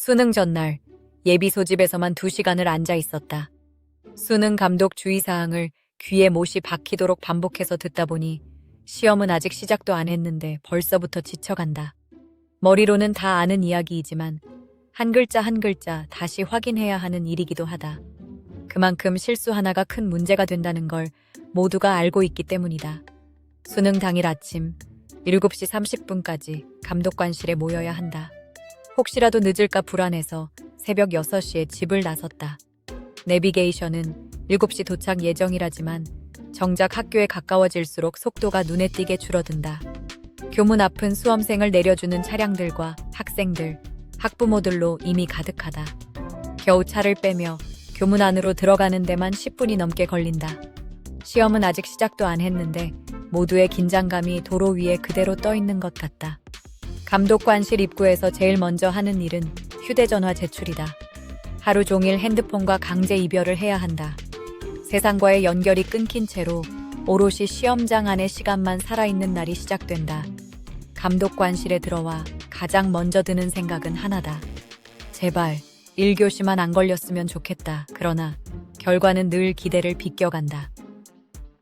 수능 전날 예비 소집에서만 2시간을 앉아 있었다. 수능 감독 주의사항을 귀에 못이 박히도록 반복해서 듣다 보니 시험은 아직 시작도 안 했는데 벌써부터 지쳐간다. 머리로는 다 아는 이야기이지만 한 글자 한 글자 다시 확인해야 하는 일이기도 하다. 그만큼 실수 하나가 큰 문제가 된다는 걸 모두가 알고 있기 때문이다. 수능 당일 아침 7시 30분까지 감독관실에 모여야 한다. 혹시라도 늦을까 불안해서 새벽 6시에 집을 나섰다. 내비게이션은 7시 도착 예정이라지만 정작 학교에 가까워질수록 속도가 눈에 띄게 줄어든다. 교문 앞은 수험생을 내려주는 차량들과 학생들, 학부모들로 이미 가득하다. 겨우 차를 빼며 교문 안으로 들어가는 데만 10분이 넘게 걸린다. 시험은 아직 시작도 안 했는데 모두의 긴장감이 도로 위에 그대로 떠 있는 것 같다. 감독관실 입구에서 제일 먼저 하는 일은 휴대전화 제출이다. 하루 종일 핸드폰과 강제 이별을 해야 한다. 세상과의 연결이 끊긴 채로 오롯이 시험장 안의 시간만 살아있는 날이 시작된다. 감독관실에 들어와 가장 먼저 드는 생각은 하나다. 제발 1교시만 안 걸렸으면 좋겠다. 그러나 결과는 늘 기대를 비껴간다.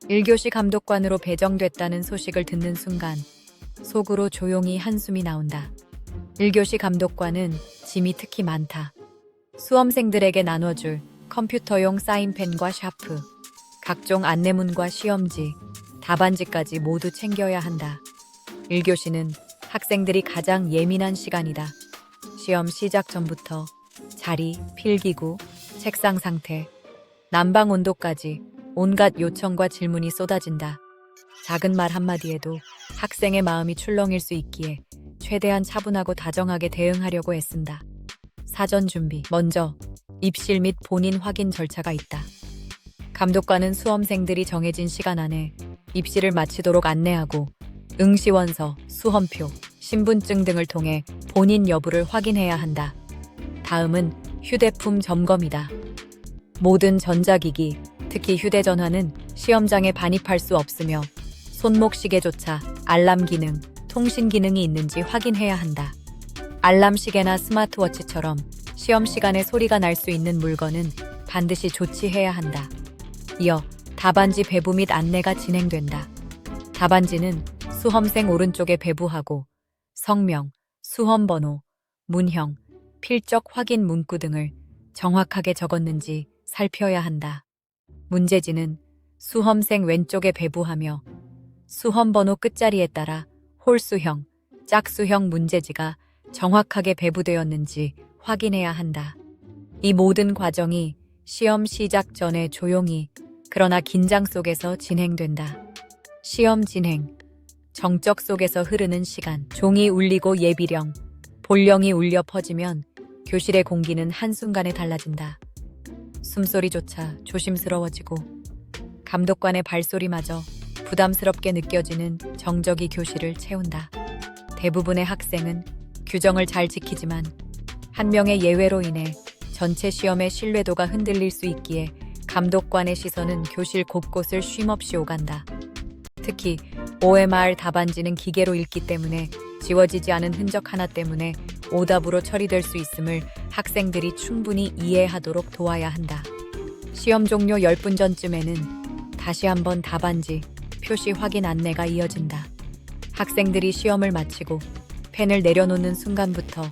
1교시 감독관으로 배정됐다는 소식을 듣는 순간 속으로 조용히 한숨이 나온다. 1교시 감독관은 짐이 특히 많다. 수험생들에게 나눠줄 컴퓨터용 사인펜과 샤프, 각종 안내문과 시험지, 답안지까지 모두 챙겨야 한다. 1교시는 학생들이 가장 예민한 시간이다. 시험 시작 전부터 자리, 필기구, 책상 상태, 난방 온도까지 온갖 요청과 질문이 쏟아진다. 작은 말 한마디에도 학생의 마음이 출렁일 수 있기에 최대한 차분하고 다정하게 대응하려고 애쓴다. 사전 준비. 먼저 입실 및 본인 확인 절차가 있다. 감독관은 수험생들이 정해진 시간 안에 입실을 마치도록 안내하고 응시원서, 수험표, 신분증 등을 통해 본인 여부를 확인해야 한다. 다음은 휴대품 점검이다. 모든 전자기기, 특히 휴대전화는 시험장에 반입할 수 없으며 손목 시계조차 알람 기능, 통신 기능이 있는지 확인해야 한다. 알람 시계나 스마트워치처럼 시험 시간에 소리가 날 수 있는 물건은 반드시 조치해야 한다. 이어 답안지 배부 및 안내가 진행된다. 답안지는 수험생 오른쪽에 배부하고 성명, 수험번호, 문형, 필적 확인 문구 등을 정확하게 적었는지 살펴야 한다. 문제지는 수험생 왼쪽에 배부하며 수험번호 끝자리에 따라 홀수형, 짝수형 문제지가 정확하게 배부되었는지 확인해야 한다. 이 모든 과정이 시험 시작 전에 조용히 그러나 긴장 속에서 진행된다. 시험 진행, 정적 속에서 흐르는 시간, 종이 울리고 예비령, 본령이 울려 퍼지면 교실의 공기는 한순간에 달라진다. 숨소리조차 조심스러워지고 감독관의 발소리마저 부담스럽게 느껴지는 정적이 교실을 채운다. 대부분의 학생은 규정을 잘 지키지만 한 명의 예외로 인해 전체 시험의 신뢰도가 흔들릴 수 있기에 감독관의 시선은 교실 곳곳을 쉼없이 오간다. 특히 OMR 답안지는 기계로 읽기 때문에 지워지지 않은 흔적 하나 때문에 오답으로 처리될 수 있음을 학생들이 충분히 이해하도록 도와야 한다. 시험 종료 10분 전쯤에는 다시 한번 답안지, 표시 확인 안내가 이어진다. 학생들이 시험을 마치고 펜을 내려놓는 순간부터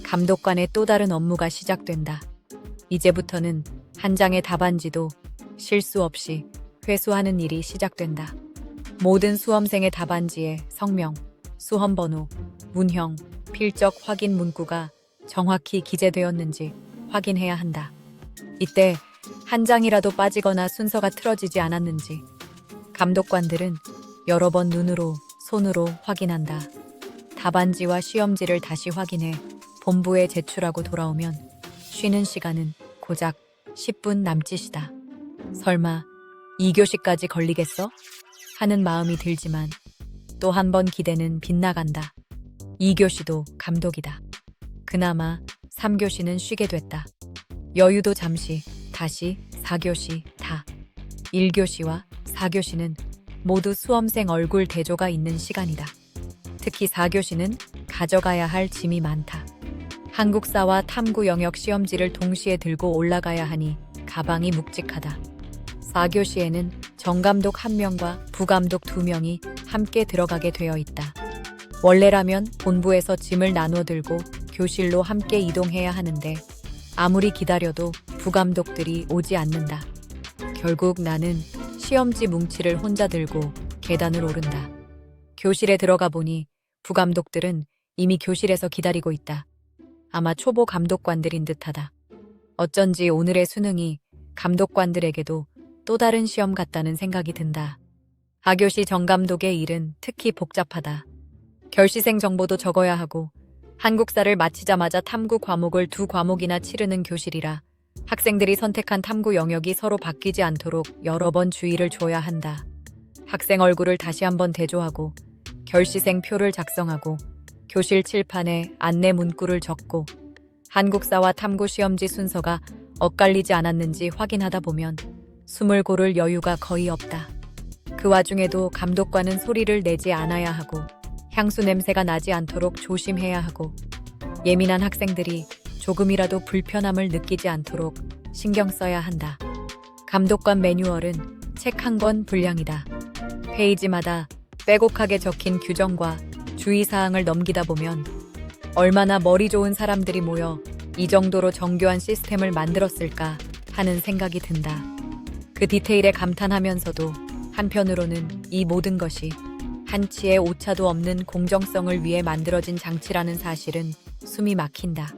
감독관의 또 다른 업무가 시작된다. 이제부터는 한 장의 답안지도 실수 없이 회수하는 일이 시작된다. 모든 수험생의 답안지에 성명, 수험번호, 문형, 필적 확인 문구가 정확히 기재되었는지 확인해야 한다. 이때 한 장이라도 빠지거나 순서가 틀어지지 않았는지 감독관들은 여러 번 눈으로, 손으로 확인한다. 답안지와 시험지를 다시 확인해 본부에 제출하고 돌아오면 쉬는 시간은 고작 10분 남짓이다. 설마 2교시까지 걸리겠어? 하는 마음이 들지만 또 한 번 기대는 빗나간다. 2교시도 감독이다. 그나마 3교시는 쉬게 됐다. 여유도 잠시, 다시 4교시 다. 1교시와 4교시는 모두 수험생 얼굴 대조가 있는 시간이다. 특히 4교시는 가져가야 할 짐이 많다. 한국사와 탐구 영역 시험지를 동시에 들고 올라가야 하니 가방이 묵직하다. 4교시에는 정감독 1명과 부감독 2명이 함께 들어가게 되어 있다. 원래라면 본부에서 짐을 나눠 들고 교실로 함께 이동해야 하는데 아무리 기다려도 부감독들이 오지 않는다. 결국 나는 시험지 뭉치를 혼자 들고 계단을 오른다. 교실에 들어가 보니 부감독들은 이미 교실에서 기다리고 있다. 아마 초보 감독관들인 듯하다. 어쩐지 오늘의 수능이 감독관들에게도 또 다른 시험 같다는 생각이 든다. 하교시 정감독의 일은 특히 복잡하다. 결시생 정보도 적어야 하고 한국사를 마치자마자 탐구 과목을 2과목이나 치르는 교실이라 학생들이 선택한 탐구 영역이 서로 바뀌지 않도록 여러 번 주의를 줘야 한다. 학생 얼굴을 다시 한번 대조하고 결시생 표를 작성하고 교실 칠판에 안내 문구를 적고 한국사와 탐구 시험지 순서가 엇갈리지 않았는지 확인하다 보면 숨을 고를 여유가 거의 없다. 그 와중에도 감독관은 소리를 내지 않아야 하고 향수 냄새가 나지 않도록 조심해야 하고 예민한 학생들이 조금이라도 불편함을 느끼지 않도록 신경 써야 한다. 감독관 매뉴얼은 책 한 권 분량이다. 페이지마다 빼곡하게 적힌 규정과 주의사항을 넘기다 보면 얼마나 머리 좋은 사람들이 모여 이 정도로 정교한 시스템을 만들었을까 하는 생각이 든다. 그 디테일에 감탄하면서도 한편으로는 이 모든 것이 한치의 오차도 없는 공정성을 위해 만들어진 장치라는 사실은 숨이 막힌다.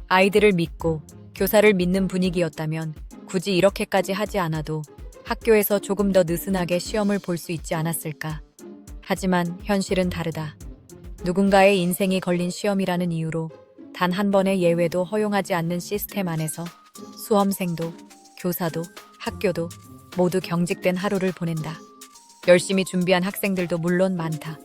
아이들을 믿고 교사를 믿는 분위기였다면 굳이 이렇게까지 하지 않아도 학교에서 조금 더 느슨하게 시험을 볼 수 있지 않았을까. 하지만 현실은 다르다. 누군가의 인생이 걸린 시험이라는 이유로 단 한 번의 예외도 허용하지 않는 시스템 안에서 수험생도 교사도 학교도 모두 경직된 하루를 보낸다. 열심히 준비한 학생들도 물론 많다.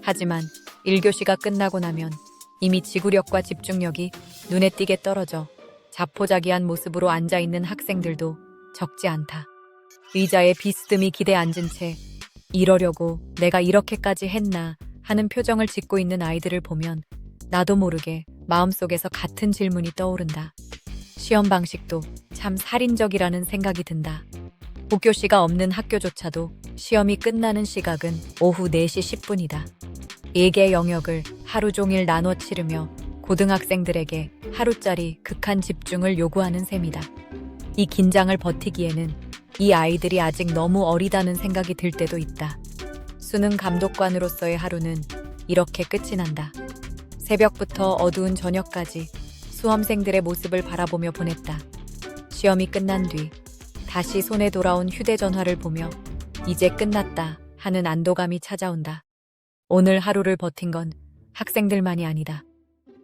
하지만 1교시가 끝나고 나면 이미 지구력과 집중력이 눈에 띄게 떨어져 자포자기한 모습으로 앉아있는 학생들도 적지 않다. 의자에 비스듬히 기대 앉은 채 이러려고 내가 이렇게까지 했나 하는 표정을 짓고 있는 아이들을 보면 나도 모르게 마음속에서 같은 질문이 떠오른다. 시험 방식도 참 살인적이라는 생각이 든다. 복교시가 없는 학교조차도 시험이 끝나는 시각은 오후 4시 10분이다. 4개 영역을 하루 종일 나눠 치르며 고등학생들에게 하루짜리 극한 집중을 요구하는 셈이다. 이 긴장을 버티기에는 이 아이들이 아직 너무 어리다는 생각이 들 때도 있다. 수능 감독관으로서의 하루는 이렇게 끝이 난다. 새벽부터 어두운 저녁까지 수험생들의 모습을 바라보며 보냈다. 시험이 끝난 뒤 다시 손에 돌아온 휴대전화를 보며 이제 끝났다 하는 안도감이 찾아온다. 오늘 하루를 버틴 건 학생들만이 아니다.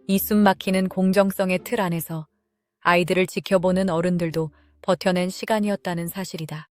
이 숨막히는 공정성의 틀 안에서 아이들을 지켜보는 어른들도 버텨낸 시간이었다는 사실이다.